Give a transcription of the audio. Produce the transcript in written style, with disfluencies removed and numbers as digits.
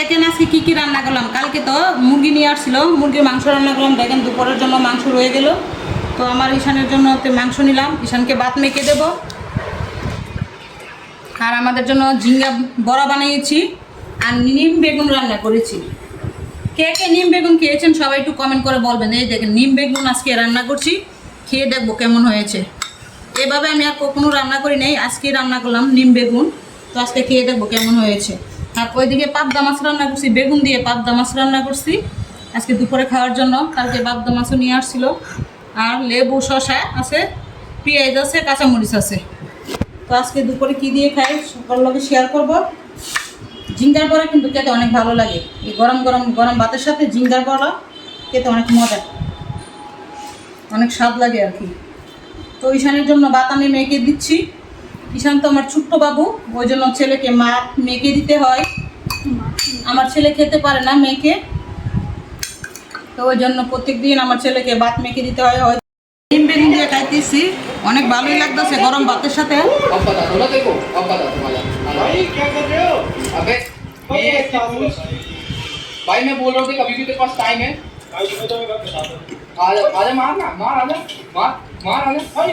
দেখেন আজকে কি কি রান্না করলাম। কালকে তো মুরগি নিয়ে আসছিল, মুরগির মাংস রান্না করলাম। দেখেন দুপুরের জন্য মাংস রয়ে গেল। তো আমার ঈশানের জন্য মাংস নিলাম, ঈশানকে ভাত মেখে দেব। আর আমাদের জন্য ঝিঙ্গা বড়া বানিয়েছি আর নিম বেগুন রান্না করেছি। কে কে নিম বেগুন খেয়েছেন সবাই একটু কমেন্ট করে বলবেন। এই দেখেন নিম বেগুন আজকে রান্না করছি, খেয়ে দেখবো কেমন হয়েছে। এভাবে আমি আর কখনো রান্না করি নাই, আজকে রান্না করলাম নিম বেগুন। তো আজকে খেয়ে দেখবো কেমন হয়েছে। আর ওইদিকে পাবদা মাছ রান্না করছি, বেগুন দিয়ে পাবদা মাছ রান্না করছি আজকে দুপুরে খাওয়ার জন্য। কালকে পাবদা মাছও নিয়ে আসছিল। আর লেবু শসা আছে, পেঁয়াজ আছে, কাঁচামরিচ আছে। তো আজকে দুপুরে কী দিয়ে খাই সবার লগে শেয়ার করব। ঝিঙ্গার বড়া কিন্তু খেতে অনেক ভালো লাগে, এই গরম গরম গরম ভাতের সাথে ঝিঙ্গার বড়া খেতে অনেক মজা, অনেক স্বাদ লাগে আর কি। তো ঈশানের জন্য ভাত আমি মেখে দিচ্ছি। ঈশান তো আমার ছোট্ট বাবু, ওই জন্য ছেলেকে মেখে দিতে হয়। আমার ছেলে খেতে পারে না মেখে, তো ওই জন্য প্রত্যেকদিন আমার ছেলেকে ভাত মেখে দিতে হয়। ডিম বেগুন দিয়ে খাইতেছি, অনেক ভালোই লাগতেছে গরম ভাতের সাথে। भाई मैं बोल रहा हूँ कि कभी भी तेरे पास टाइम है आजा आजा मार ना मार आजा मार मार आजा भाई